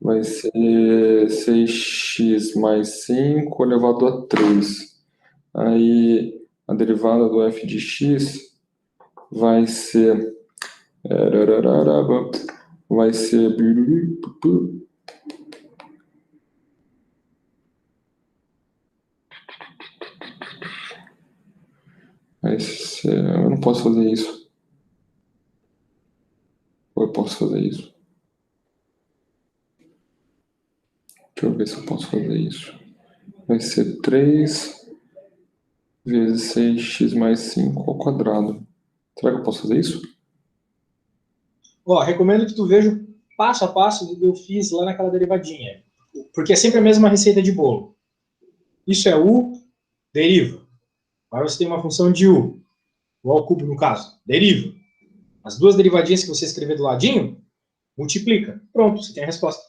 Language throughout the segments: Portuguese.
vai ser 6x mais 5 elevado a 3. Aí a derivada do f de x vai ser... Vai ser... Eu não posso fazer isso. Ou eu posso fazer isso? Deixa eu ver se eu posso fazer isso. Vai ser 3 vezes 6x mais 5 ao quadrado. Será que eu posso fazer isso? Recomendo que tu veja o passo a passo do que eu fiz lá naquela derivadinha. Porque é sempre a mesma receita de bolo. Isso é u, deriva. Agora você tem uma função de u ao cubo, no caso. Deriva. As duas derivadinhas que você escrever do ladinho, multiplica. Pronto, você tem a resposta.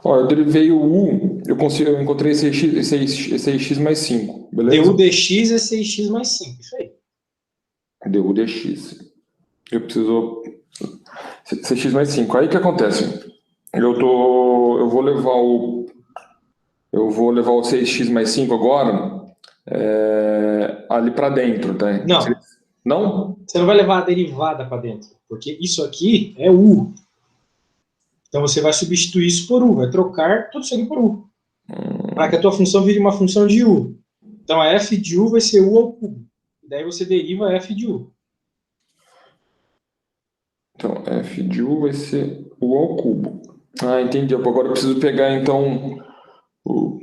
Eu derivei o u, eu encontrei 6x mais 5, beleza? du dx é 6x mais 5, isso aí. Du dx. Eu preciso... 6x mais 5. Aí o que acontece? Eu vou levar o 6x mais 5 agora ali para dentro, tá? Não. Não? Você não vai levar a derivada para dentro, porque isso aqui é u. Então você vai substituir isso por u, vai trocar tudo isso aqui por u. Para que a tua função vire uma função de u. Então a f de u vai ser u ao cubo. E daí você deriva f de u. Então, f de u vai ser u ao cubo. Ah, entendi. Agora eu preciso pegar, então, o...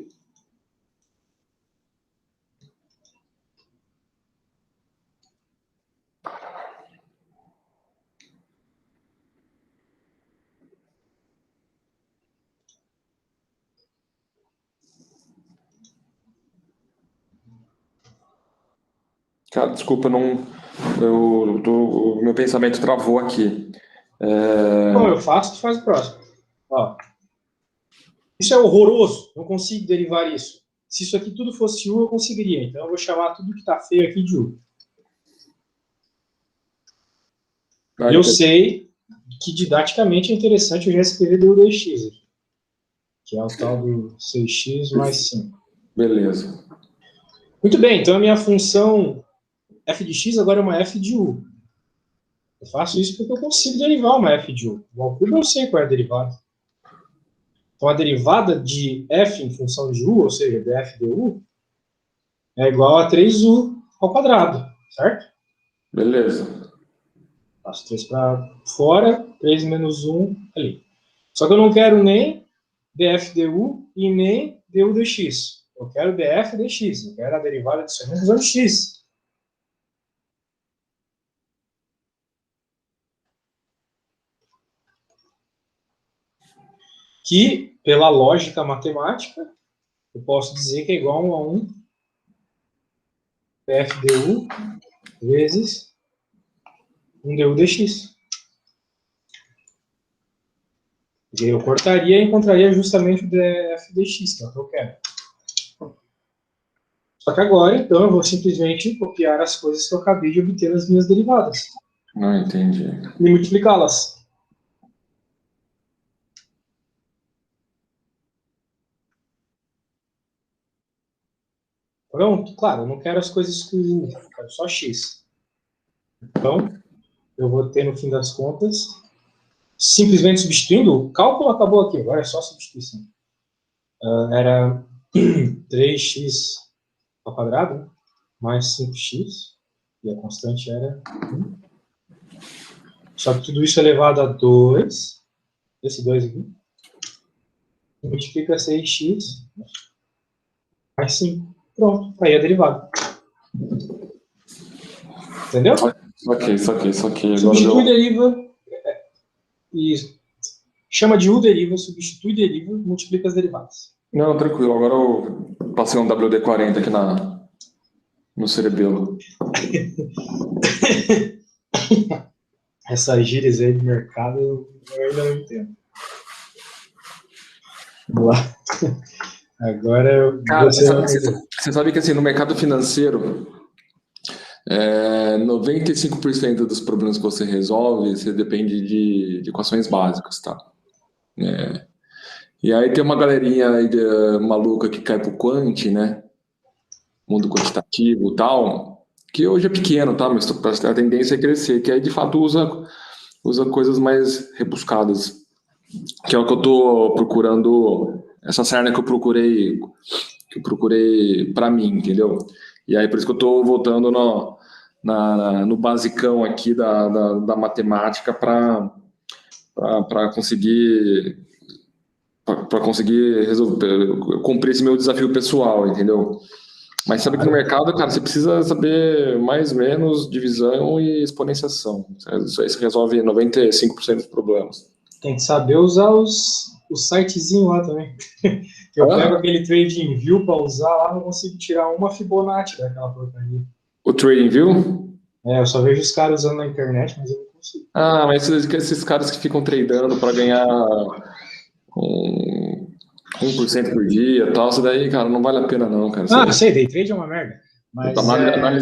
Cara, desculpa, o meu pensamento travou aqui. Bom, eu faço, tu faz o próximo. Isso é horroroso, não consigo derivar isso. Se isso aqui tudo fosse u, eu conseguiria. Então eu vou chamar tudo que está feio aqui de u. E eu sei que didaticamente é interessante eu já escrever du dx, que é o tal do 6x mais 5. Beleza. Muito bem, então a minha função f de x agora é uma f de u. Eu faço isso porque eu consigo derivar uma f de u. O ao cubo eu sei qual é a derivada. Então a derivada de f em função de u, ou seja, df du, é igual a 3u ao quadrado, certo? Beleza. Passo 3 para fora, 3 menos 1 ali. Só que eu não quero nem df du e nem du dx. Eu quero df dx. Eu quero a derivada disso em função de x. Que, pela lógica matemática, eu posso dizer que é igual a 1 df du vezes 1 du dx. E eu cortaria e encontraria justamente o df dx, que é o que eu quero. Só que agora, então, eu vou simplesmente copiar as coisas que eu acabei de obter nas minhas derivadas. Não entendi. E multiplicá-las. Pronto, claro, eu não quero as coisas com u, eu quero só x. Então, eu vou ter, no fim das contas, simplesmente substituindo, o cálculo acabou aqui, agora é só substituição. Era 3x ao quadrado, mais 5x, e a constante era 1. Só que tudo isso é elevado a 2, esse 2 aqui, multiplica 6x, mais 5. Pronto, aí é derivado. Entendeu? Ok. Substitui, deriva, e chama de u deriva, substitui deriva, multiplica as derivadas. Não, tranquilo. Agora eu passei um WD-40 aqui no cerebelo. Essas gírias aí do mercado eu ainda não entendo. Vamos lá. Agora Cara, você sabe que assim, no mercado financeiro 95% dos problemas que você resolve, você depende de equações básicas, tá? E aí tem uma galerinha aí maluca que cai pro quant, né? Mundo quantitativo e tal, que hoje é pequeno, tá? Mas a tendência é crescer, que aí de fato usa coisas mais rebuscadas, que é o que eu tô procurando, essa cerne que eu procurei para mim, entendeu? E aí por isso que eu tô voltando no basicão aqui da matemática para conseguir resolver, cumprir esse meu desafio pessoal, entendeu? Mas sabe que no mercado, cara, você precisa saber mais ou menos divisão e exponenciação. Isso aí resolve 95% dos problemas. Tem que saber usar os sitezinhos lá também. Eu pego aquele TradingView para usar lá, não consigo tirar uma Fibonacci daquela porcaria. O TradingView? Eu só vejo os caras usando na internet, mas eu não consigo. Ah, mas esses caras que ficam tradando para ganhar 1% por dia e tal, isso daí, cara, não vale a pena não, cara. Eu sei, day trade é uma merda. Mas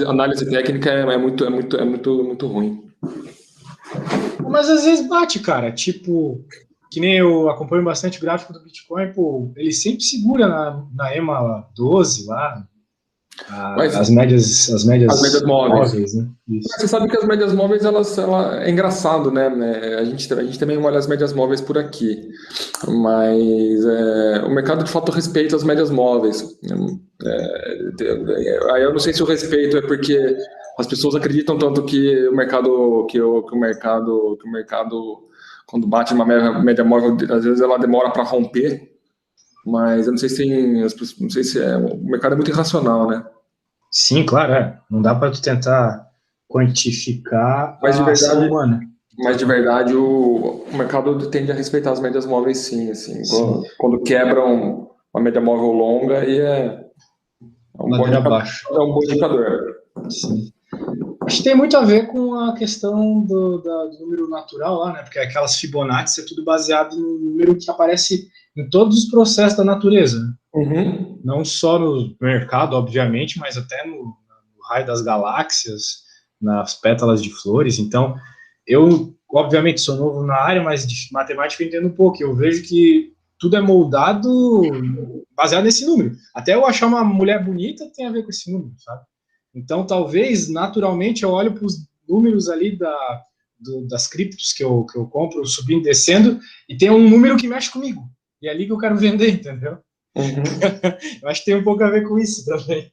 análise técnica é muito ruim. Mas às vezes bate, cara. Tipo, que nem eu acompanho bastante o gráfico do Bitcoin, pô, ele sempre segura na EMA 12 lá, as médias móveis, né? Isso. Você sabe que as médias móveis, é engraçado, né? A gente também olha as médias móveis por aqui, mas o mercado de fato respeita as médias móveis. Aí eu não sei se o respeito é porque as pessoas acreditam tanto que o mercado, quando bate uma média móvel, às vezes ela demora para romper, mas eu não sei se não sei se o mercado é muito irracional, né? Sim, claro, Não dá para tu tentar quantificar a ação humana. Mas de verdade o mercado tende a respeitar as médias móveis, sim, assim. Sim. Quando quebram uma média móvel longa, aí é um bom indicador. Sim. Acho que tem muito a ver com a questão do número natural lá, né? Porque aquelas Fibonacci é tudo baseado no número que aparece em todos os processos da natureza. Uhum. Não só no mercado, obviamente, mas até no raio das galáxias, nas pétalas de flores. Então, eu, obviamente, sou novo na área, mas de matemática eu entendo um pouco. Eu vejo que tudo é moldado baseado nesse número. Até eu achar uma mulher bonita tem a ver com esse número, sabe? Então, talvez, naturalmente, eu olho para os números ali das criptos que eu compro, subindo e descendo, e tem um número que mexe comigo. E é ali que eu quero vender, entendeu? Uhum. Eu acho que tem um pouco a ver com isso também.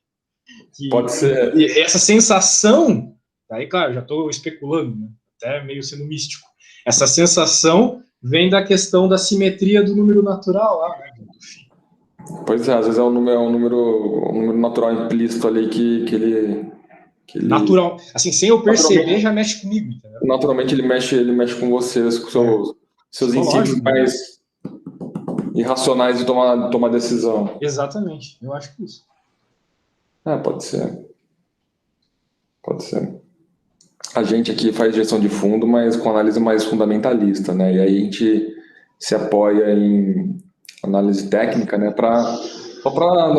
Pode ser. E essa sensação, aí, claro, já estou especulando, né? Até meio sendo místico. Essa sensação vem da questão da simetria do número natural lá, né? Pois é, às vezes é um número natural implícito ali que ele natural, assim, sem eu perceber, já mexe comigo, entendeu? Naturalmente ele mexe com você, com seus instintos mais irracionais de tomar decisão. Exatamente, eu acho que isso. Pode ser. Pode ser. A gente aqui faz gestão de fundo, mas com análise mais fundamentalista, né? E aí a gente se apoia em análise técnica, né? Só para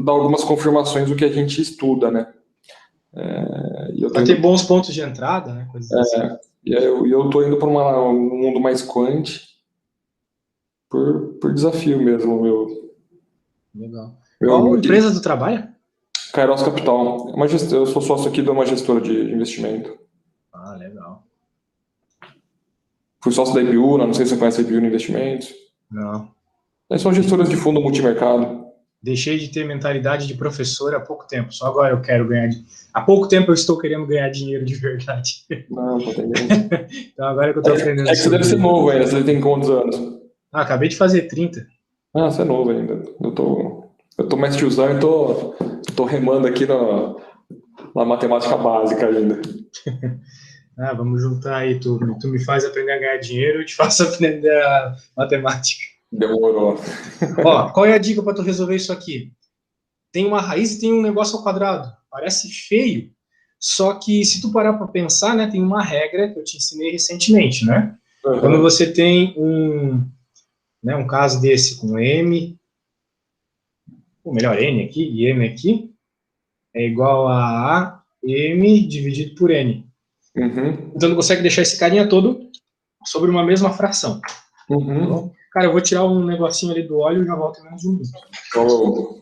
dar algumas confirmações do que a gente estuda, né? Para ter bons pontos de entrada, né? Coisas assim. E eu tô indo para um mundo mais quant por desafio mesmo, meu. Legal. Qual empresa tu trabalha? Kairos Capital. Eu sou sócio aqui de uma gestora de investimento. Ah, legal. Fui sócio da IPU, não sei se você conhece a IPU no Investimentos. Não. Eles são gestoras de fundo multimercado. Deixei de ter mentalidade de professor há pouco tempo. Só agora eu quero ganhar. Há pouco tempo eu estou querendo ganhar dinheiro de verdade. Não, tô entendendo. Então agora que eu tô aprendendo. É que você deve ser novo ainda. Você tem quantos anos? Acabei de fazer 30. Você é novo ainda. Eu tô mais tiozão e tô remando aqui na matemática básica ainda. Vamos juntar aí, tu me faz aprender a ganhar dinheiro, eu te faço aprender a matemática. Demorou. Qual é a dica para tu resolver isso aqui? Tem uma raiz e tem um negócio ao quadrado. Parece feio, só que se tu parar para pensar, né, tem uma regra que eu te ensinei recentemente, né? Uhum. Quando você tem um caso desse com M, ou melhor, N aqui e M aqui, é igual a M dividido por N. Uhum. Então, não consegue deixar esse carinha todo sobre uma mesma fração. Uhum. Então, cara, eu vou tirar um negocinho ali do óleo e já volto em menos de um minuto. Falou.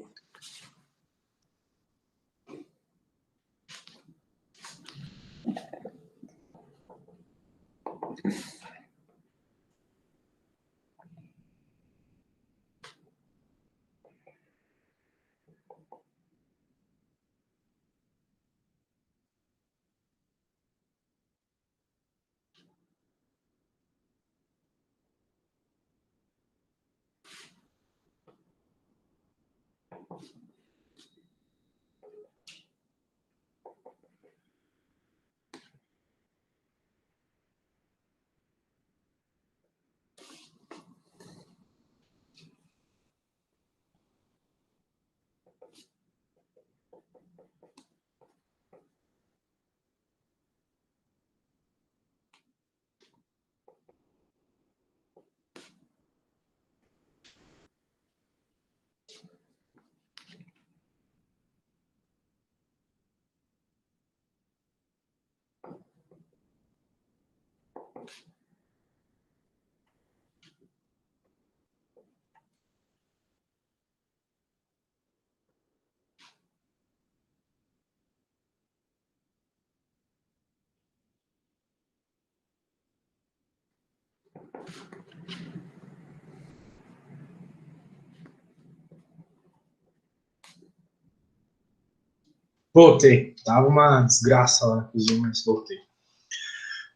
Voltei. Tava uma desgraça lá na cozinha, mas voltei.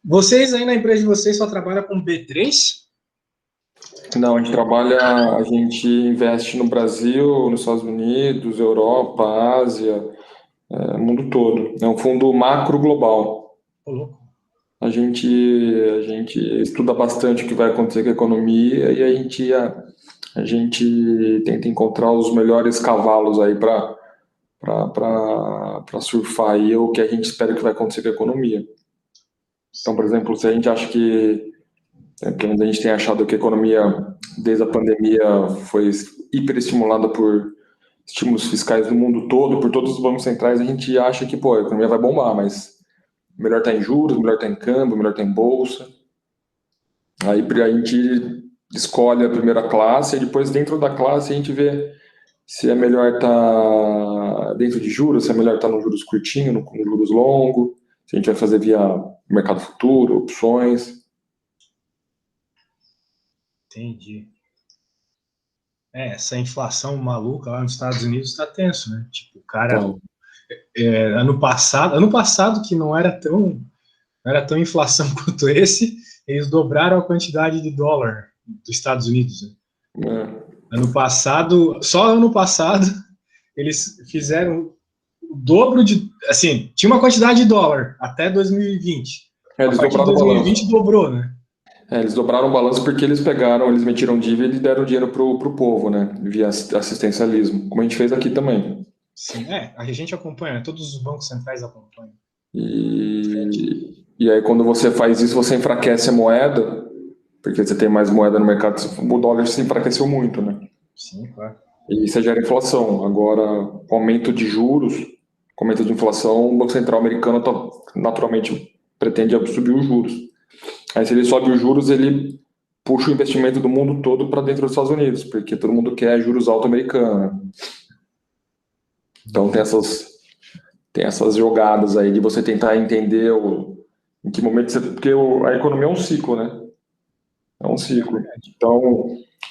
Vocês aí na empresa de vocês só trabalham com B3? Não, a gente investe no Brasil, nos Estados Unidos, Europa, Ásia, mundo todo. É um fundo macro global. Ô, louco. A gente estuda bastante o que vai acontecer com a economia e a gente tenta encontrar os melhores cavalos aí para surfar aí o que a gente espera que vai acontecer com a economia. Então, por exemplo, se a gente acha que a gente tem achado que a economia, desde a pandemia, foi hiperestimulada por estímulos fiscais no mundo todo, por todos os bancos centrais, a gente acha que, pô, a economia vai bombar, mas melhor tá em juros, melhor tá em câmbio, melhor tá em bolsa. Aí a gente escolhe a primeira classe e depois dentro da classe a gente vê se é melhor estar dentro de juros, se é melhor estar no juros curtinho, no juros longo, se a gente vai fazer via mercado futuro, opções. Entendi. Essa inflação maluca lá nos Estados Unidos está tenso, né? Tipo, o cara, Então, ano passado que não era tão inflação quanto esse, eles dobraram a quantidade de dólar dos Estados Unidos. Né? né? Ano passado, só ano passado, eles fizeram o dobro de, assim, tinha uma quantidade de dólar até 2020. A Eles partir de dobraram o balanço. 2020 dobrou, né? Eles dobraram o balanço porque eles metiram dívida e deram dinheiro pro povo, né? Via assistencialismo, como a gente fez aqui também. Sim, a gente acompanha, né? Todos os bancos centrais acompanham. E aí quando você faz isso, você enfraquece a moeda, porque você tem mais moeda no mercado, o dólar se enfraqueceu muito, né? Sim, claro. E isso gera inflação. Agora, com aumento de juros, com aumento de inflação, o Banco Central americano naturalmente pretende subir os juros. Aí, se ele sobe os juros, ele puxa o investimento do mundo todo para dentro dos Estados Unidos, porque todo mundo quer juros alto americano. Então, tem essas jogadas aí de você tentar entender em que momento você. Porque a economia é um ciclo, né? É um ciclo. Então,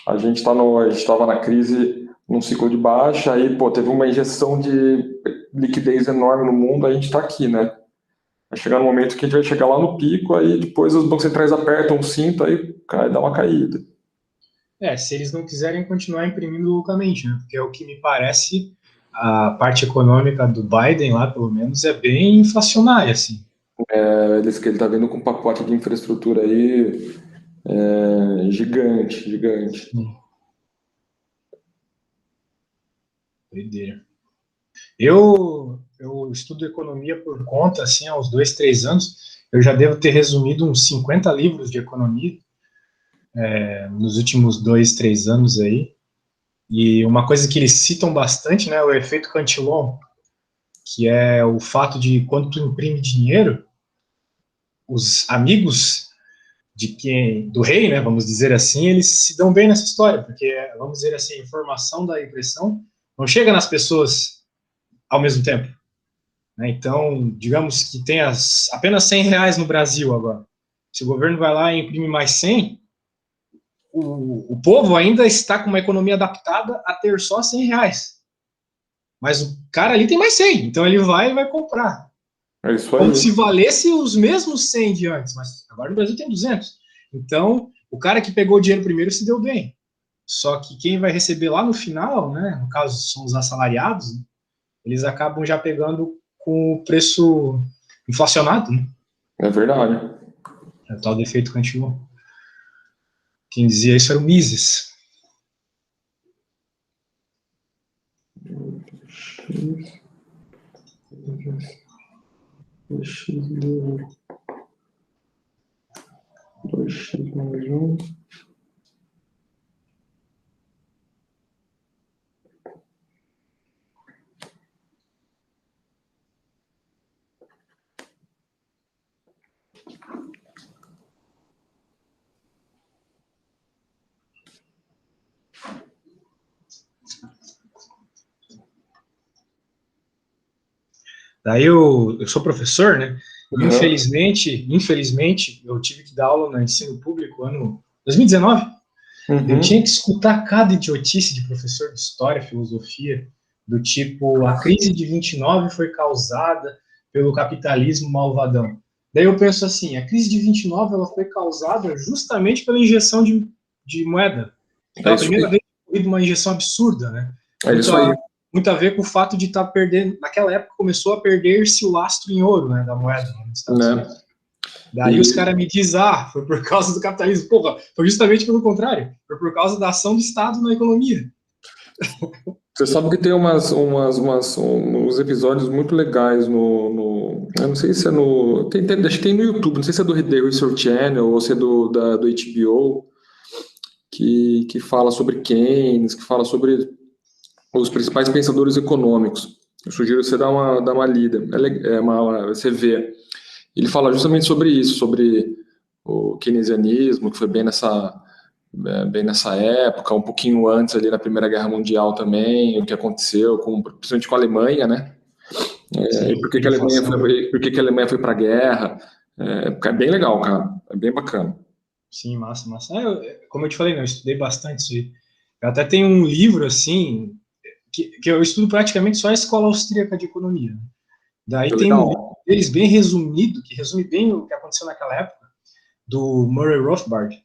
a gente estava na crise num ciclo de baixa, aí, pô, teve uma injeção de liquidez enorme no mundo, a gente está aqui, né? Vai chegar no momento que a gente vai chegar lá no pico, aí depois os bancos centrais apertam o cinto, aí dá uma caída. Se eles não quiserem continuar imprimindo loucamente, né? Porque é o que me parece, a parte econômica do Biden lá, pelo menos, é bem inflacionária, assim. Ele está vindo com um pacote de infraestrutura aí gigante, gigante. Doideira. Eu estudo economia por conta, assim, há uns 2, 3 anos. Eu já devo ter resumido uns 50 livros de economia nos últimos 2, 3 anos aí. E uma coisa que eles citam bastante, né, é o efeito Cantillon. que é o fato de quando tu imprime dinheiro, os amigos do rei, né, vamos dizer assim, eles se dão bem nessa história, porque, vamos dizer assim, a informação da impressão não chega nas pessoas ao mesmo tempo, né? Então, digamos que tem apenas R$ 100 no Brasil agora. Se o governo vai lá e imprime mais 100, o povo ainda está com uma economia adaptada a ter só R$ 100. Mas o cara ali tem mais 100, então ele vai e vai comprar. É isso Como aí. se valesse os mesmos 100 de antes, mas agora no Brasil tem 200. Então, o cara que pegou o dinheiro primeiro se deu bem. Só que quem vai receber lá no final, né, no caso são os assalariados, eles acabam já pegando com o preço inflacionado, né? É verdade. É o tal do efeito Cantillon. Quem dizia isso era o Mises. X deu 2x mais 1. Daí eu sou professor, né? Uhum. Infelizmente, eu tive que dar aula no ensino público ano 2019. Eu tinha Uhum. que escutar cada idiotice de professor de história, filosofia, do tipo, a crise de 29 foi causada pelo capitalismo malvadão. Daí eu penso assim, a crise de 29 ela foi causada justamente pela injeção de moeda. É Pela isso primeira aí. vez foi uma injeção absurda, né? É isso aí. Muito a ver com o fato de estar perdendo, naquela época começou a perder-se o lastro em ouro, né, da moeda nos Estados Né? Unidos. Daí os E caras me dizem, foi por causa do capitalismo. Porra, foi justamente pelo contrário. Foi por causa da ação do Estado na economia. você sabe que tem uns episódios muito legais eu não sei se é acho que tem no YouTube, não sei se é do The Research Channel ou se é do HBO, que fala sobre Keynes, que fala sobre os principais pensadores econômicos. Eu sugiro você dar uma lida, você vê. Ele fala justamente sobre isso, sobre o keynesianismo, que foi bem nessa época, um pouquinho antes ali na Primeira Guerra Mundial também, o que aconteceu, principalmente com a Alemanha, né? E Sim, inflação. por que que a Alemanha foi para a guerra. É bem legal, cara. É bem bacana. Sim, massa, massa. Como eu te falei, né, eu estudei bastante isso aí. Eu até tenho um livro, assim, que eu estudo praticamente só a escola austríaca de economia, né? Daí Muito tem um livro legal. deles bem resumido, que resume bem o que aconteceu naquela época, do Murray Rothbard,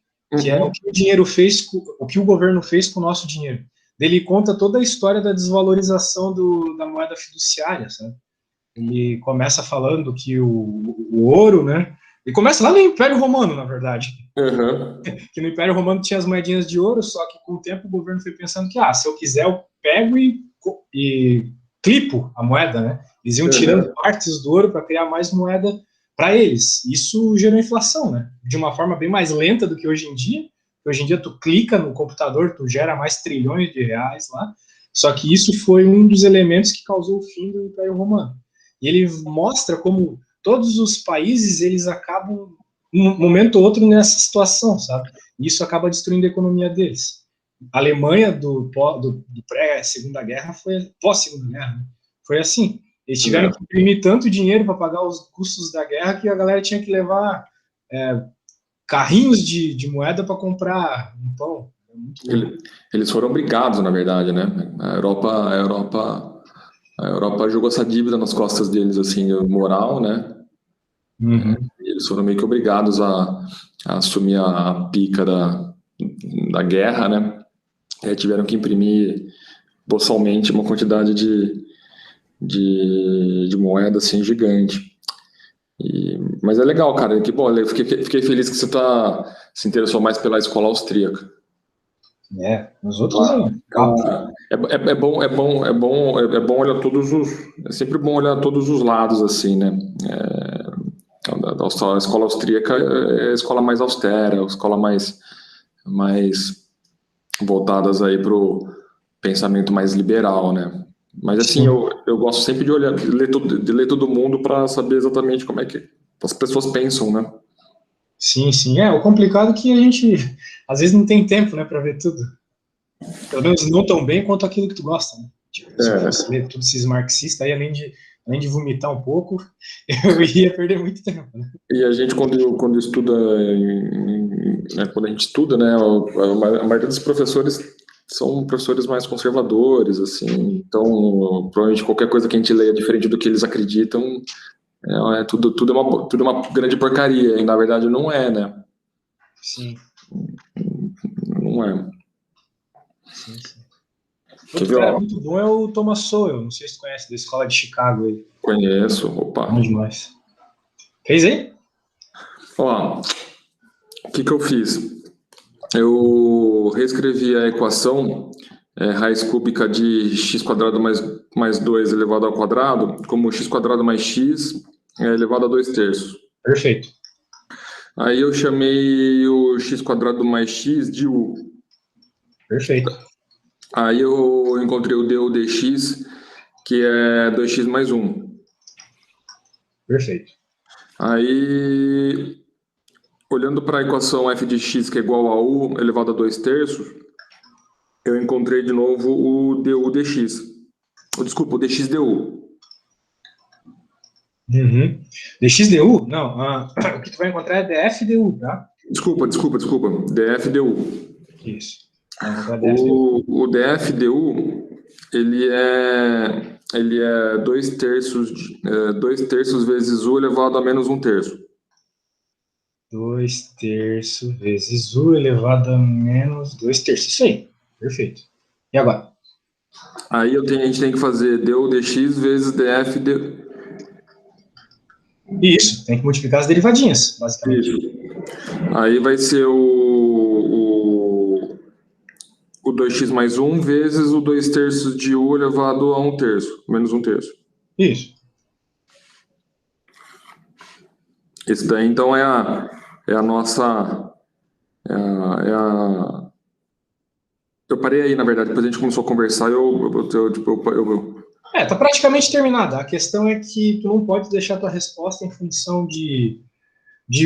que é o Uhum. que o dinheiro fez, o que o governo fez com o nosso dinheiro. Ele conta toda a história da desvalorização da moeda fiduciária, sabe? Ele começa falando que o ouro, né? Ele começa lá no Império Romano, na verdade. Uhum. Que no Império Romano tinha as moedinhas de ouro, só que com o tempo o governo foi pensando que, se eu quiser, eu pego e clipo a moeda, né? Eles iam tirando Uhum. partes do ouro para criar mais moeda para eles. Isso gerou inflação, né? De uma forma bem mais lenta do que hoje em dia. Hoje em dia tu clica no computador, tu gera mais trilhões de reais lá. Só que isso foi um dos elementos que causou o fim do Império Romano. E ele mostra como todos os países eles acabam um momento ou outro nessa situação, sabe? E isso acaba destruindo a economia deles. A Alemanha do pré-Segunda Guerra foi pós-Segunda Guerra, né? Foi assim. Eles tiveram que imprimir tanto dinheiro para pagar os custos da guerra que a galera tinha que levar carrinhos de moeda para comprar um pão. Eles foram obrigados, na verdade, né? A Europa jogou essa dívida nas costas deles, assim, moral, né? Uhum. Eles foram meio que obrigados a assumir a pica da guerra, né? E aí tiveram que imprimir possalmente uma quantidade de moeda assim gigante. Mas é legal, cara. Que bom. Eu fiquei feliz que você se interessou mais pela escola austríaca. Os outros é papo. É bom olhar é sempre bom olhar todos os lados assim, né? A escola austríaca é a escola mais austera, a escola mais voltadas aí para o pensamento mais liberal, né? Mas assim, eu gosto sempre de olhar, de ler todo mundo para saber exatamente como é que as pessoas pensam, né? Sim, sim. O complicado é que a gente, às vezes, não tem tempo, né, para ver tudo. Pelo menos não tão bem quanto aquilo que tu gosta, né? Tipo, se eu fosse ler todos esses marxistas, aí, além de vomitar um pouco, eu ia perder muito tempo, né? E a gente, quando estuda, né, quando a gente estuda, né, a maioria dos professores são professores mais conservadores, assim, então provavelmente qualquer coisa que a gente leia diferente do que eles acreditam, tudo é uma grande porcaria, e na verdade não é, né? Sim. Não é. Sim, sim. Quer Outro ver, cara ó, muito bom é o Thomas Sowell, não sei se tu conhece, da Escola de Chicago. Ele. conheço, opa. Bom demais. Fez aí? Ó, o que eu fiz? Eu reescrevi a equação raiz cúbica de x quadrado mais 2 elevado ao quadrado como x quadrado mais x elevado a 2 terços. Perfeito. Aí eu chamei o x quadrado mais x de u. Perfeito. Aí eu encontrei o du dx, que é 2x mais 1. Perfeito. Aí, olhando para a equação f de x, que é igual a u elevado a 2 terços, eu encontrei de novo o du dx. Desculpa, o dx du. Uhum. DXDU? Não, o que tu vai encontrar é DFDU, tá? Desculpa. df-du. Isso. Vai encontrar DFDU. O df-du, ele é 2 terços vezes u elevado a menos 1 terço. 2 terços vezes U elevado a menos 2 terços. Isso aí. Perfeito. E agora? Aí a gente tem que fazer du dx vezes df-du. Isso. Tem que multiplicar as derivadinhas, basicamente. Isso. Aí vai ser o 2x mais 1 vezes o 2 terços de u elevado a 1 terço, menos 1 terço. Isso. Esse daí, então, é a nossa... Eu parei aí, na verdade, depois a gente começou a conversar e Tá praticamente terminada. A questão é que tu não pode deixar tua resposta em função de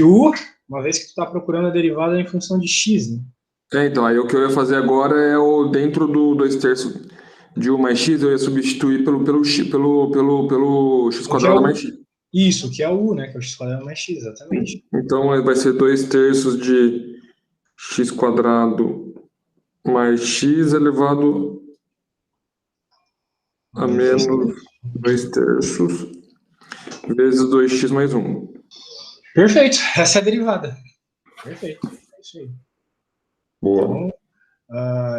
U, uma vez que tu está procurando a derivada em função de X, né? então, aí o que eu ia fazer agora é dentro do 2 terços de u mais x, eu ia substituir pelo x O que é quadrado o, mais x. isso, que é o U, né? Que é o X quadrado mais X, exatamente. Então, vai ser 2 terços de x quadrado mais x elevado a menos 2 terços vezes 2x mais 1. Perfeito. Essa é a derivada. Perfeito. É isso aí. Boa. Então,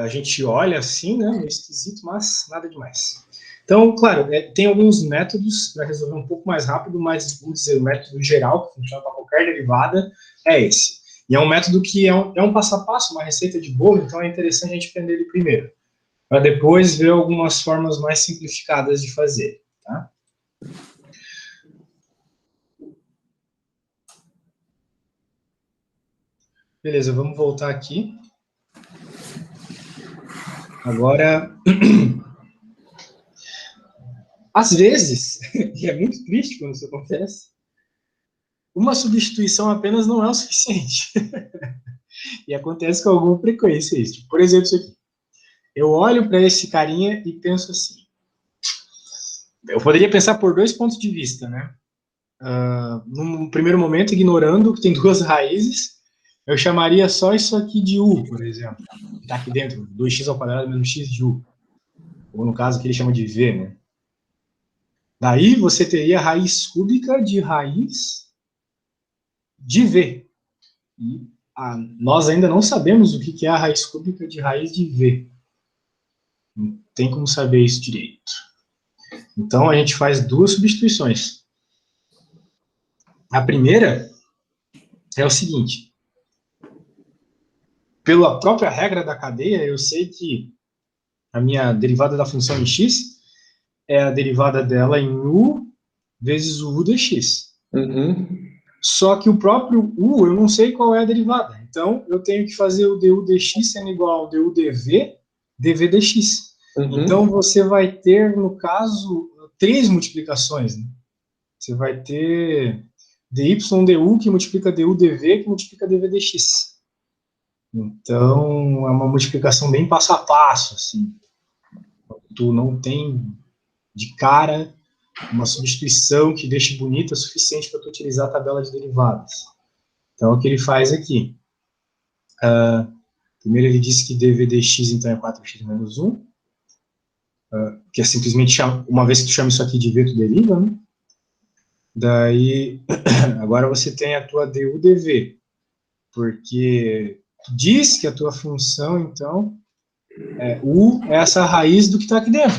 a gente olha assim, né? Meio esquisito, mas nada demais. Então, claro, tem alguns métodos para resolver um pouco mais rápido, mas vamos dizer, o método geral, que funciona para qualquer derivada, é esse. E é um método que é um passo a passo, uma receita de bolo, então é interessante a gente aprender ele primeiro, para depois ver algumas formas mais simplificadas de fazer. Tá? Beleza, vamos voltar aqui. Agora, às vezes, e é muito triste quando isso acontece, uma substituição apenas não é o suficiente. E acontece com alguma frequência isso. Tipo, por exemplo, isso aqui. Eu olho para esse carinha e penso assim. Eu poderia pensar por dois pontos de vista, né? Num primeiro momento, ignorando que tem duas raízes, eu chamaria só isso aqui de U, por exemplo. Que está aqui dentro, 2x ao quadrado menos x de U. Ou no caso que ele chama de V, né? Daí você teria a raiz cúbica de raiz de V. E nós ainda não sabemos o que é a raiz cúbica de raiz de V. Não tem como saber isso direito. Então, a gente faz duas substituições. A primeira é o seguinte. Pela própria regra da cadeia, eu sei que a minha derivada da função em x é a derivada dela em u vezes o u dx. Uhum. Só que o próprio u, eu não sei qual é a derivada. Então, eu tenho que fazer o du dx sendo igual ao du dv, dv dx. Então, você vai ter, no caso, 3 multiplicações, né? Você vai ter dy/du, que multiplica du/dv, que multiplica dv/dx. Então, é uma multiplicação bem passo a passo, assim. Tu não tem, de cara, uma substituição que deixe bonita o suficiente para tu utilizar a tabela de derivadas. Então, o que ele faz aqui? Primeiro ele disse que dv/dx, então, é 4x menos 1, que é simplesmente, uma vez que tu chama isso aqui de v, tu deriva, né? Daí, agora você tem a tua du/dv, porque diz que a tua função, então, u é essa raiz do que está aqui dentro.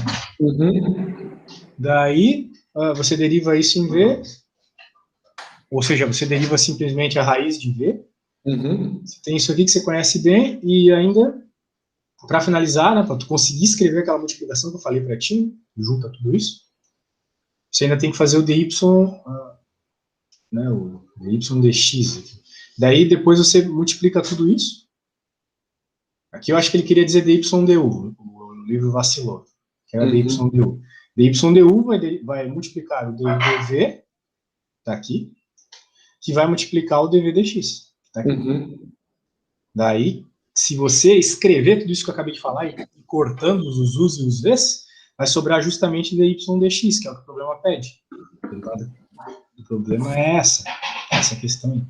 Daí, você deriva isso em v, ou seja, você deriva simplesmente a raiz de v. Você tem isso aqui que você conhece bem, e ainda, para finalizar, né, para tu conseguir escrever aquela multiplicação que eu falei para ti, junta tudo isso, você ainda tem que fazer o dy, né, o dy/dx aqui. Daí, depois você multiplica tudo isso. Aqui eu acho que ele queria dizer dy/du, o livro vacilou, que era dy/du. dy/du vai multiplicar o du/dv, tá aqui, que vai multiplicar o dv/dx, tá aqui. Daí, se você escrever tudo isso que eu acabei de falar, e cortando os u's e os v's, vai sobrar justamente dy/dx, que é o que o problema pede. O problema é essa questão aí.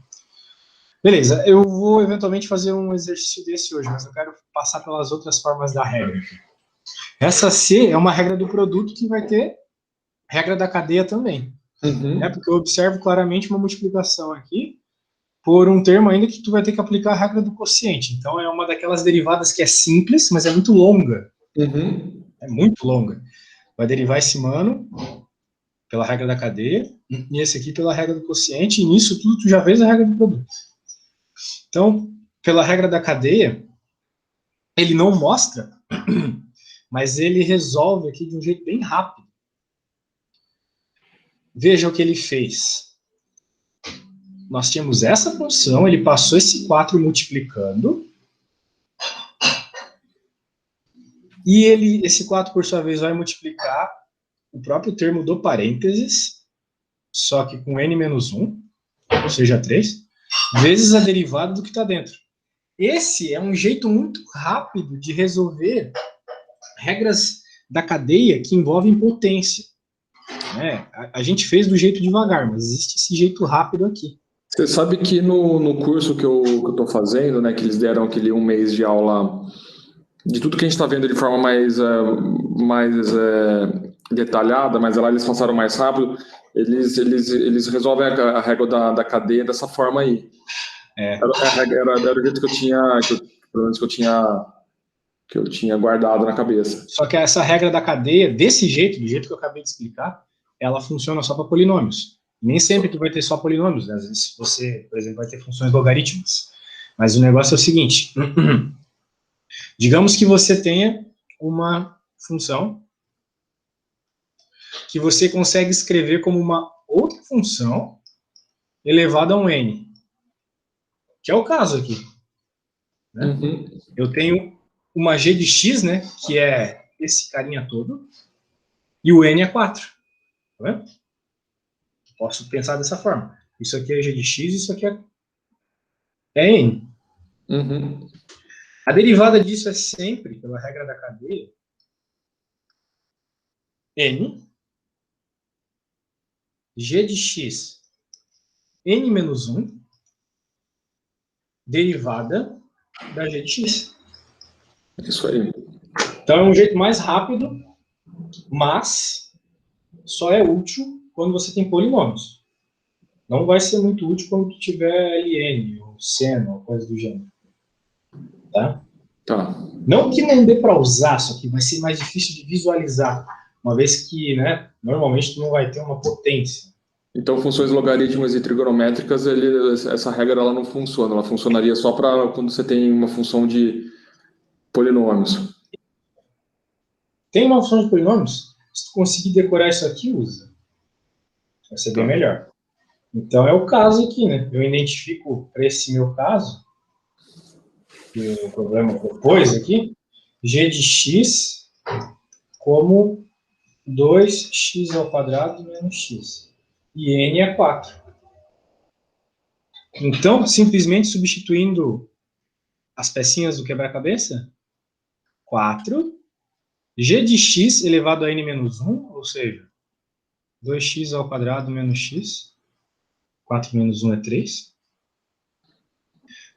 Beleza, eu vou eventualmente fazer um exercício desse hoje, mas eu quero passar pelas outras formas da regra. Essa C é uma regra do produto que vai ter regra da cadeia também. Porque eu observo claramente uma multiplicação aqui por um termo ainda que tu vai ter que aplicar a regra do quociente. Então, é uma daquelas derivadas que é simples, mas é muito longa. É muito longa. Vai derivar esse mano pela regra da cadeia, e esse aqui pela regra do quociente, e nisso tudo tu já vês a regra do produto. Então, pela regra da cadeia, ele não mostra, mas ele resolve aqui de um jeito bem rápido. Veja o que ele fez. Nós tínhamos essa função, ele passou esse 4 multiplicando, e esse 4, por sua vez, vai multiplicar o próprio termo do parênteses, só que com n menos 1, ou seja, 3, vezes a derivada do que está dentro. Esse é um jeito muito rápido de resolver regras da cadeia que envolvem potência. Né? A gente fez do jeito devagar, mas existe esse jeito rápido aqui. Você sabe que no curso que eu estou fazendo, né, que eles deram aquele 1 mês de aula de tudo que a gente está vendo de forma mais detalhada, mas lá eles passaram mais rápido, eles resolvem a regra da cadeia dessa forma aí. Era o jeito que eu tinha, pelo menos que eu tinha guardado na cabeça. Só que essa regra da cadeia, desse jeito, do jeito que eu acabei de explicar, ela funciona só para polinômios. Nem sempre tu vai ter só polinômios, né? Às vezes você, por exemplo, vai ter funções logarítmicas. Mas o negócio é o seguinte, digamos que você tenha uma função que você consegue escrever como uma outra função elevada a um n, que é o caso aqui. Né? Eu tenho uma g de x, né, que é esse carinha todo, e o n é 4. Tá vendo? Posso pensar dessa forma. Isso aqui é g de x, isso aqui é n. A derivada disso é sempre, pela regra da cadeia, n, g de x, n menos 1, derivada da g de x. Isso aí. Então é um jeito mais rápido, mas só é útil quando você tem polinômios. Não vai ser muito útil quando tu tiver ln, ou seno, ou coisa do gênero. Tá? Não que não dê para usar, só que vai ser mais difícil de visualizar, uma vez que, né, normalmente tu não vai ter uma potência. Então, funções logarítmicas e trigonométricas, essa regra ela não funciona. Ela funcionaria só para quando você tem uma função de polinômios. Tem uma função de polinômios? Se tu conseguir decorar isso aqui, usa. Vai ser bem melhor. Então, é o caso aqui, né? Eu identifico, para esse meu caso, que o problema propôs aqui, g de x como 2x² menos x. E n é 4. Então, simplesmente substituindo as pecinhas do quebra-cabeça, 4, g de x elevado a n menos 1, ou seja, 2x² menos x, 4 menos 1 é 3,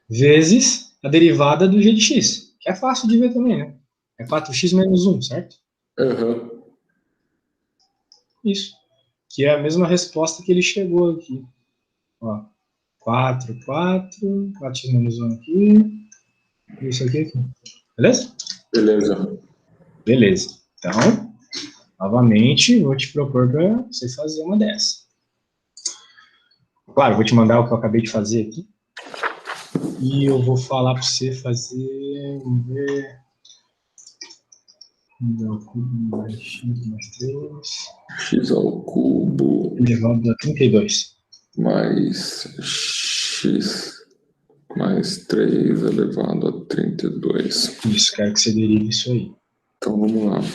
vezes a derivada do g de x, que é fácil de ver também, né? É 4x menos 1, certo? Uhum. Isso. Que é a mesma resposta que ele chegou aqui. Ó, 4, 4x menos 1 aqui, isso aqui. Beleza? Beleza. Beleza. Então, novamente, vou te propor para você fazer uma dessa. Claro, vou te mandar o que eu acabei de fazer aqui. E eu vou falar para você fazer, vamos ver, ao cubo mais x mais 3, X ao cubo elevado a 32. mais x mais 3 elevado a 32. Isso, quero que você derive isso aí. Então vamos lá. Vai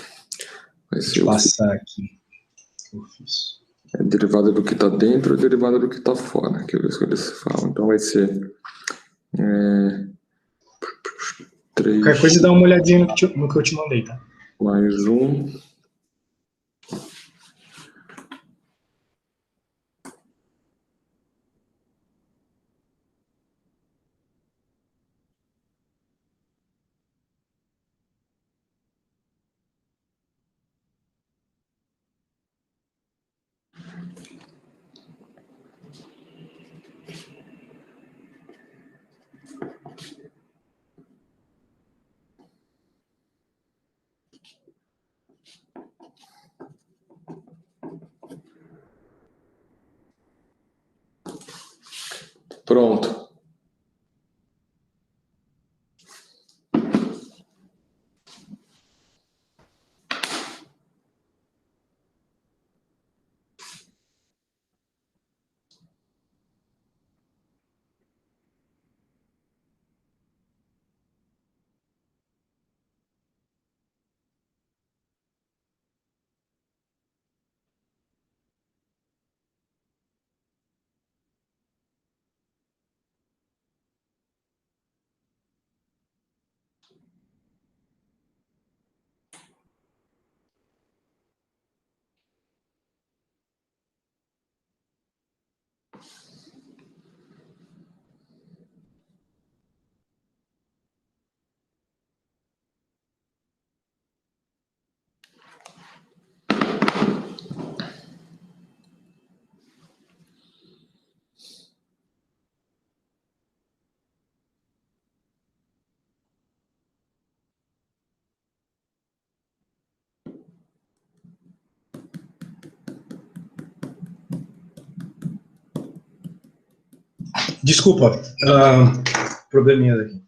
Vou ser te passar aqui o que eu fiz. a derivada do que está dentro e a derivada do que está fora, que eles falam. Então vai ser 3 Qualquer coisa, dá uma olhadinha no que eu te mandei, tá? mais 1 Pronto. Desculpa, probleminha aqui.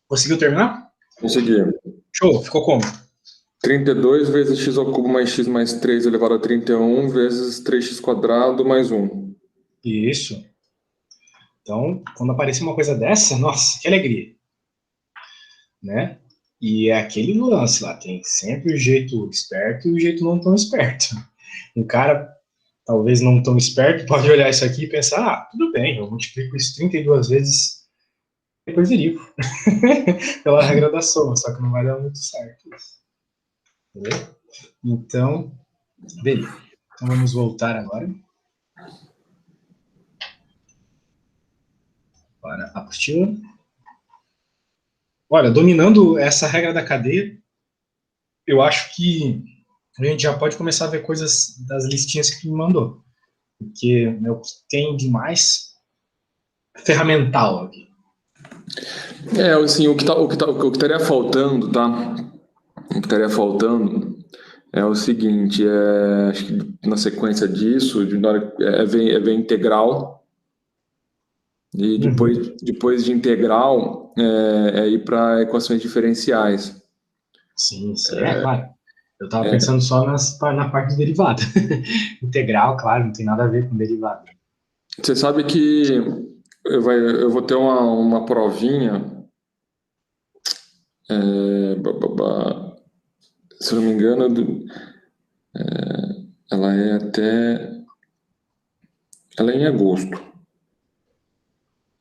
Conseguiu terminar? Consegui. Show, ficou como? 32 vezes x ao cubo mais x mais 3 elevado a 31 vezes 3x² mais 1. Isso. Então, quando aparecer uma coisa dessa, nossa, que alegria. Né? E é aquele lance lá, tem sempre o jeito esperto e o jeito não tão esperto. Um cara, talvez não tão esperto, pode olhar isso aqui e pensar, ah, tudo bem, eu multiplico isso 32 vezes, depois derivo. Pela regra da soma, só que não vai dar muito certo isso. Entendeu? Então, beleza. Então vamos voltar agora para a apostila. Olha, dominando essa regra da cadeia, eu acho que a gente já pode começar a ver coisas das listinhas que tu me mandou. Porque é o que tem de mais ferramental aqui. Assim, o que estaria faltando, tá? O que estaria faltando é o seguinte, acho que na sequência disso, ver integral, e depois de integral ir para equações diferenciais. Sim, claro. Eu estava pensando só na parte de derivada. Integral, claro, não tem nada a ver com derivada. Você sabe que eu vou ter uma provinha. se eu não me engano, ela é até... Ela é em agosto.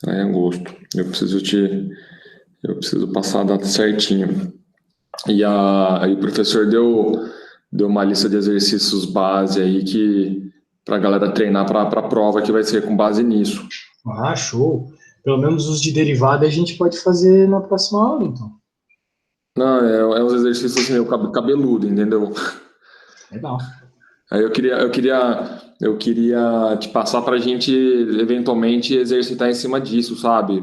Ela é em agosto. Eu preciso passar a data certinho. E aí o professor deu uma lista de exercícios base aí para a galera treinar para a prova que vai ser com base nisso. Ah, show. Pelo menos os de derivada a gente pode fazer na próxima aula, então. Não, é uns exercícios assim, meio cabeludo, entendeu? Legal. Aí eu queria te passar para a gente eventualmente exercitar em cima disso, sabe?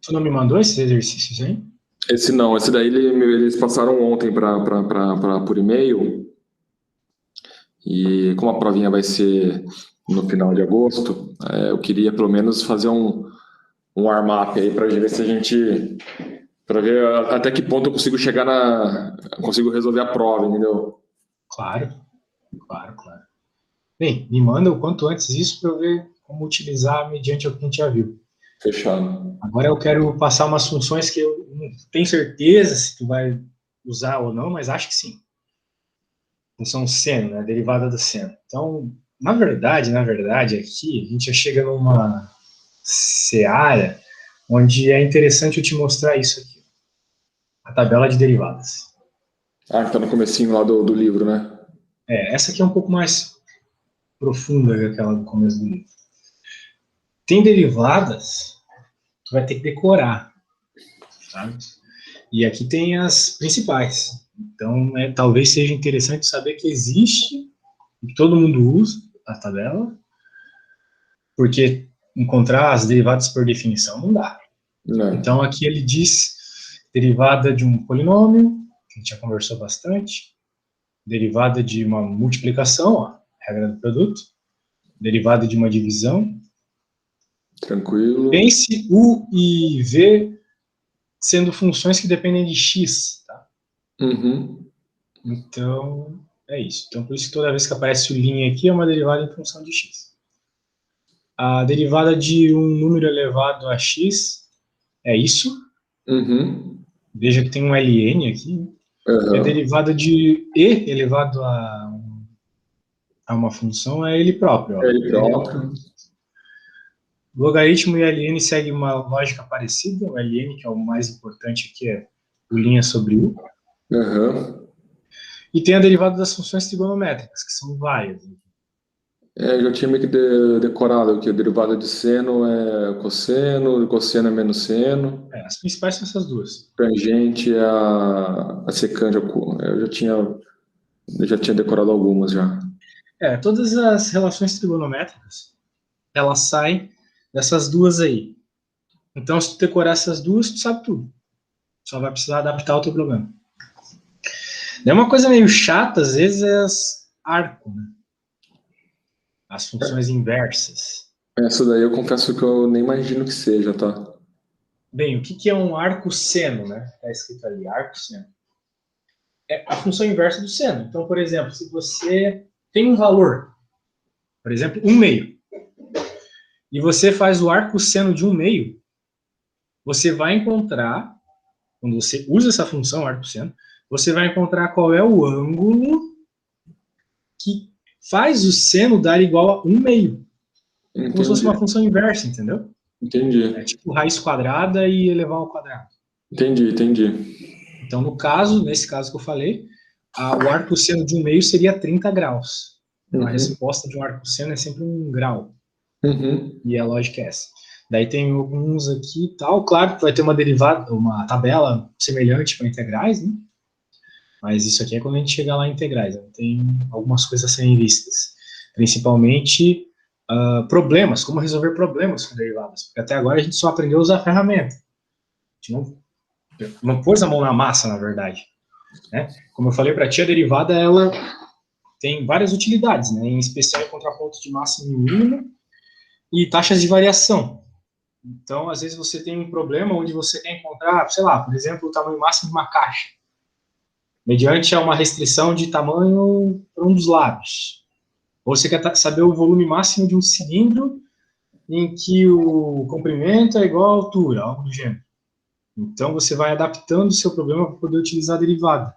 Tu não me mandou esses exercícios aí? Esse daí eles passaram ontem por e-mail. E como a provinha vai ser no final de agosto, eu queria pelo menos fazer um warm-up aí para ver se a gente... Para ver até que ponto eu consigo consigo resolver a prova, entendeu? Claro, claro, claro. Bem, me manda o quanto antes isso para eu ver como utilizar mediante o que a gente já viu. Fechado. Agora eu quero passar umas funções que eu não tenho certeza se tu vai usar ou não, mas acho que sim. Função seno, né? Derivada do seno. Então, na verdade, aqui a gente já chega numa seara onde é interessante eu te mostrar isso aqui. A tabela de derivadas. Que tá no comecinho lá do livro, né? Essa aqui é um pouco mais profunda que aquela do começo do livro. Tem derivadas, tu vai ter que decorar, sabe? E aqui tem as principais. Então, talvez seja interessante saber que existe, que todo mundo usa a tabela, porque encontrar as derivadas por definição não dá. Não. Então, aqui ele diz derivada de um polinômio, que a gente já conversou bastante, derivada de uma multiplicação, ó, regra do produto, derivada de uma divisão. Tranquilo. Pense U e V sendo funções que dependem de x, tá? Uhum. Então, é isso. Então, por isso que toda vez que aparece o linha aqui, é uma derivada em função de x. A derivada de um número elevado a x é isso. Uhum. Veja que tem um ln aqui. Uhum. E a derivada de e elevado a uma função é ele próprio. Ó. É ele próprio. Logaritmo e ln seguem uma lógica parecida. O ln, que é o mais importante aqui, é o linha sobre u. Uhum. E tem a derivada das funções trigonométricas, que são várias. Eu já tinha meio que decorado que a derivada de seno é cosseno é menos seno. As principais são essas duas. Tangente é a secante. Eu já tinha decorado algumas já. Todas as relações trigonométricas, elas saem dessas duas aí. Então, se tu decorar essas duas, tu sabe tudo. Só vai precisar adaptar o teu problema. É uma coisa meio chata, às vezes, é as arco, né? As funções inversas. Essa daí eu confesso que eu nem imagino que seja, tá? Bem, o que é um arco-seno, né? Está escrito ali, arco-seno. É a função inversa do seno. Então, por exemplo, se você tem um valor, por exemplo, 1/2, e você faz o arco-seno de 1/2, você vai encontrar, quando você usa essa função, arco-seno, você vai encontrar qual é o ângulo que faz o seno dar igual a 1/2. Como se fosse uma função inversa, entendeu? Entendi. É tipo raiz quadrada e elevar ao quadrado. Entendi. Então, nesse caso que eu falei, o arco-seno de 1/2 seria 30 graus. Então, a resposta de um arco-seno é sempre 1 grau. Uhum. E a lógica é essa. Daí tem alguns aqui e tal. Claro que vai ter uma derivada, uma tabela semelhante para integrais, né? Mas isso aqui é quando a gente chegar lá em integrais. Né? Tem algumas coisas a serem vistas. Principalmente problemas, como resolver problemas com derivadas. Porque até agora a gente só aprendeu a usar a ferramenta. A gente não pôs a mão na massa, na verdade. Né? Como eu falei para ti, a derivada ela tem várias utilidades, né? Em especial em contraponto de máximo e mínimo e taxas de variação. Então, às vezes você tem um problema onde você quer encontrar, sei lá, por exemplo, o tamanho máximo de uma caixa, mediante a uma restrição de tamanho para um dos lados. Ou você quer saber o volume máximo de um cilindro em que o comprimento é igual à altura, algo do gênero. Então, você vai adaptando o seu problema para poder utilizar a derivada.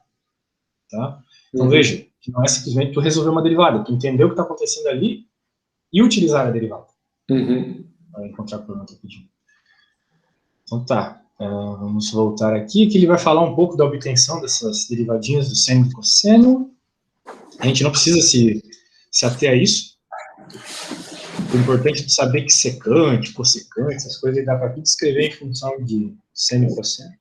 Tá? Então, veja, que não é simplesmente tu resolver uma derivada, tu entender o que está acontecendo ali e utilizar a derivada. Para encontrar o problema que eu pedi. Então, tá. Vamos voltar aqui, que ele vai falar um pouco da obtenção dessas derivadinhas do seno e do cosseno. A gente não precisa se ater a isso. O importante é saber que secante, cossecante, essas coisas, dá para tudo escrever em função de seno e cosseno.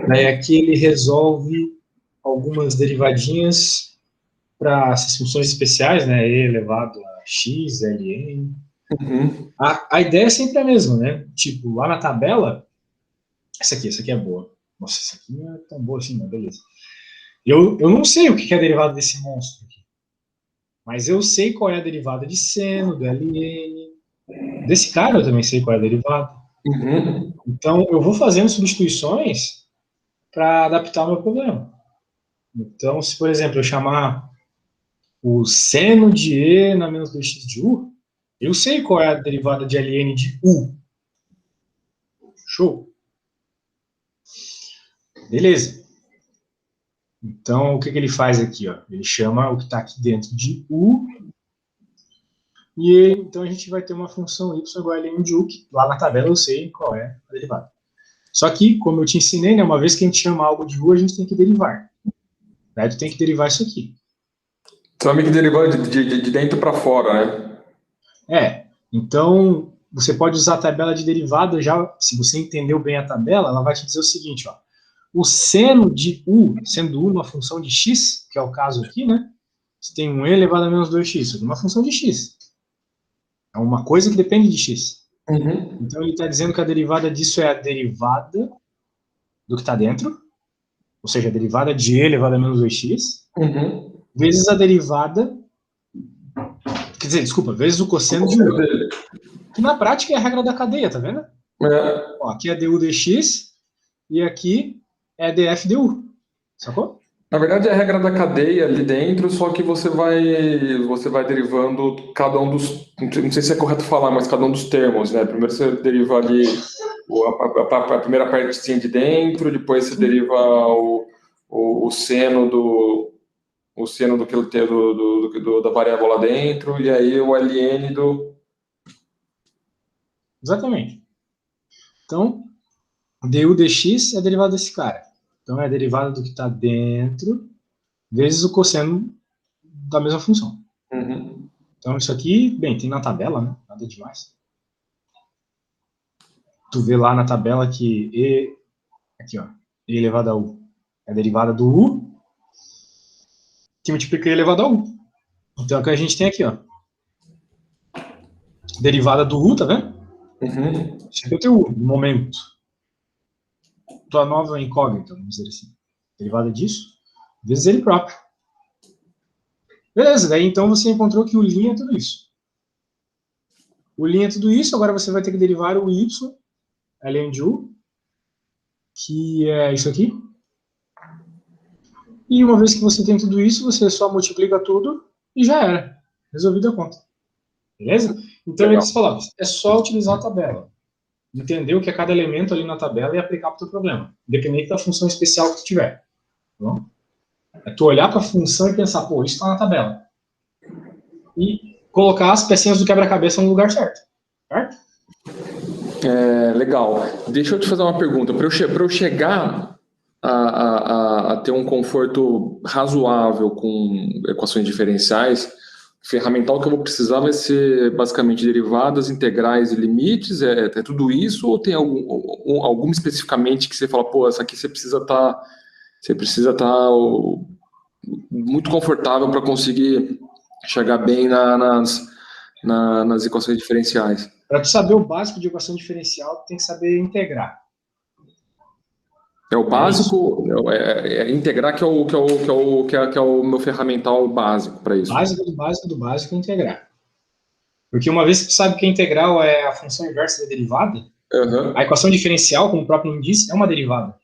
Daí aqui ele resolve algumas derivadinhas para essas funções especiais, né? E elevado a x, ln. A ideia é sempre a mesma, né? Tipo, lá na tabela, essa aqui é boa. Nossa, essa aqui não é tão boa assim, mas beleza. Eu não sei o que é a derivada desse monstro aqui. Mas eu sei qual é a derivada de seno, do ln. Desse cara eu também sei qual é a derivada. Então, eu vou fazendo substituições para adaptar o meu problema. Então, se, por exemplo, eu chamar o seno de e na menos 2x de u, eu sei qual é a derivada de ln de u. Show? Beleza. Então, o que ele faz aqui? Ó? Ele chama o que está aqui dentro de u, e então a gente vai ter uma função y igual a ln de u, que lá na tabela eu sei qual é a derivada. Só que, como eu te ensinei, né, uma vez que a gente chama algo de u, a gente tem que derivar. Daí tu tem que derivar isso aqui. Então, meio que derivando de dentro para fora, né? Então, você pode usar a tabela de derivada já, se você entendeu bem a tabela, ela vai te dizer o seguinte, ó. O seno de u, sendo u uma função de x, que é o caso aqui, né? Você tem um e elevado a menos 2x, isso é uma função de x. É uma coisa que depende de x. Então, ele está dizendo que a derivada disso é a derivada do que está dentro, ou seja, a derivada de e elevado a menos 2x, vezes a derivada, quer dizer, desculpa, vezes o cosseno de u, que na prática é a regra da cadeia, tá vendo? Ó, aqui é du dx e aqui é df du, sacou? Na verdade, é a regra da cadeia ali dentro, só que você vai derivando cada um dos... Não sei se é correto falar, mas cada um dos termos, né? Primeiro você deriva ali a primeira partezinha de dentro, depois você deriva o seno da variável lá dentro, e aí o ln do... Exatamente. Então, du dx é a derivada desse cara. Então, é a derivada do que está dentro vezes o cosseno da mesma função. Então, isso aqui, bem, tem na tabela, né? Nada demais. Tu vê lá na tabela que e, aqui, ó, e elevado a u é a derivada do u, que multiplica e elevado a u. Então, é o que a gente tem aqui, ó. Derivada do u, tá vendo? Isso aqui é o teu u, no momento. Tua nova incógnita, vamos dizer assim. Derivada disso, vezes ele próprio. Beleza, daí então você encontrou que o linha é tudo isso. O linha é tudo isso, agora você vai ter que derivar o y, ln de u, que é isso aqui. E uma vez que você tem tudo isso, você só multiplica tudo e já era. Resolvida a conta. Beleza? Então eles falaram, é só utilizar a tabela. Entender o que é cada elemento ali na tabela e aplicar para o teu problema. Independente da função especial que tu tiver. Tá bom? É tu olhar para a função e pensar, pô, isso está na tabela. E colocar as pecinhas do quebra-cabeça no lugar certo. Certo? Legal. Deixa eu te fazer uma pergunta. Para eu chegar a ter um conforto razoável com equações diferenciais, o ferramental que eu vou precisar vai ser basicamente derivadas, integrais e limites? É tudo isso? Ou tem algum especificamente que você fala, pô, essa aqui você precisa estar muito confortável para conseguir chegar bem nas equações diferenciais? Para tu saber o básico de equação diferencial, tu tem que saber integrar. É o básico, integrar que é o meu ferramental básico para isso. Do básico é integrar. Porque uma vez que tu sabe que a integral é a função inversa da derivada, a equação diferencial, como o próprio nome diz, é uma derivada.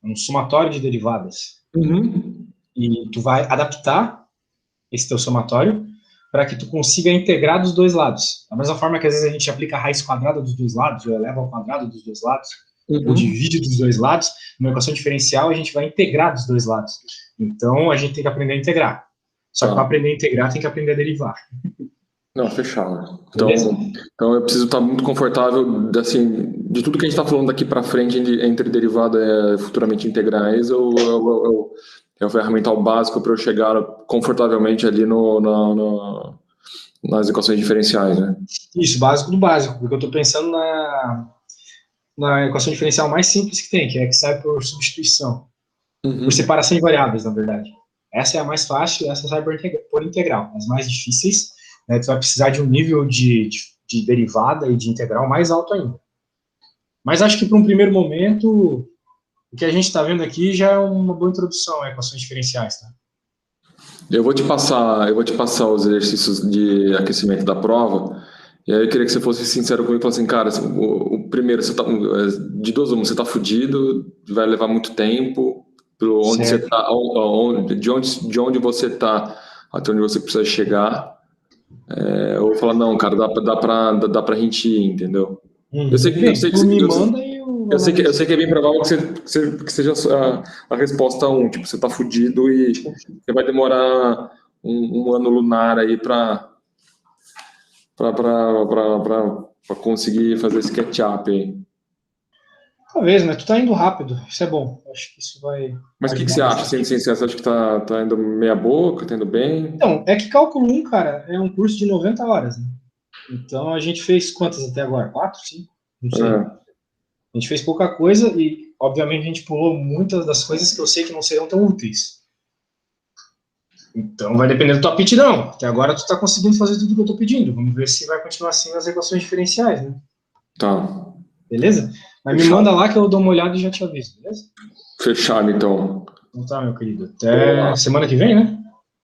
É um somatório de derivadas. E tu vai adaptar esse teu somatório para que tu consiga integrar dos dois lados. Da mesma forma que às vezes a gente aplica a raiz quadrada dos dois lados, ou eleva ao quadrado dos dois lados, ou Uhum. divide dos dois lados. Numa equação diferencial, a gente vai integrar dos dois lados. Então, a gente tem que aprender a integrar. Só que para Tá. aprender a integrar, tem que aprender a derivar. Não, fechado. Beleza? Então eu preciso estar muito confortável, assim, de tudo que a gente está falando daqui para frente entre derivada futuramente integrais, é o ferramental básico para eu chegar confortavelmente ali nas equações diferenciais, né? Isso, básico do básico, porque eu estou pensando na equação diferencial mais simples que tem, que é que sai por substituição, por Uhum. separação de variáveis, na verdade. Essa é a mais fácil, essa sai por integral. As mais difíceis, né, tu vai precisar de um nível de derivada e de integral mais alto ainda. Mas acho que para um primeiro momento, o que a gente está vendo aqui já é uma boa introdução a equações diferenciais, tá? Eu vou te passar os exercícios de aquecimento da prova. E aí eu queria que você fosse sincero comigo e falasse assim, cara, assim, o primeiro, você tá, de duas uma, você tá fudido, vai levar muito tempo, pro onde você Certo. tá, de onde você tá até onde você precisa chegar. Eu vou falar, não, cara, dá pra gente ir, entendeu? Eu sei que, eu Bem, sei que, tu me manda e eu eu analiso. sei que é bem provável que seja a resposta um, tipo, você tá fudido e você vai demorar um ano lunar aí pra conseguir fazer esse catch-up aí. Talvez, mas tu tá indo rápido, isso é bom. Acho que isso vai Mas o que você ajudar acha? Sem bastante. ciência, você acha que tá indo meia boca, tá indo bem? Então, é que cálculo 1, cara, é um curso de 90 horas, né? Então a gente fez quantas até agora? 4, 5? Não sei. É, A gente fez pouca coisa e, obviamente, a gente pulou muitas das coisas que eu sei que não serão tão úteis. Então vai depender da tua aptidão. Até agora tu tá conseguindo fazer tudo que eu tô pedindo. Vamos ver se vai continuar assim nas equações diferenciais, né? tá. Beleza? Mas me manda Fechado. lá que eu dou uma olhada e já te aviso, beleza? Fechado, então. Então tá, meu querido. Vamos Até lá. semana que vem, né?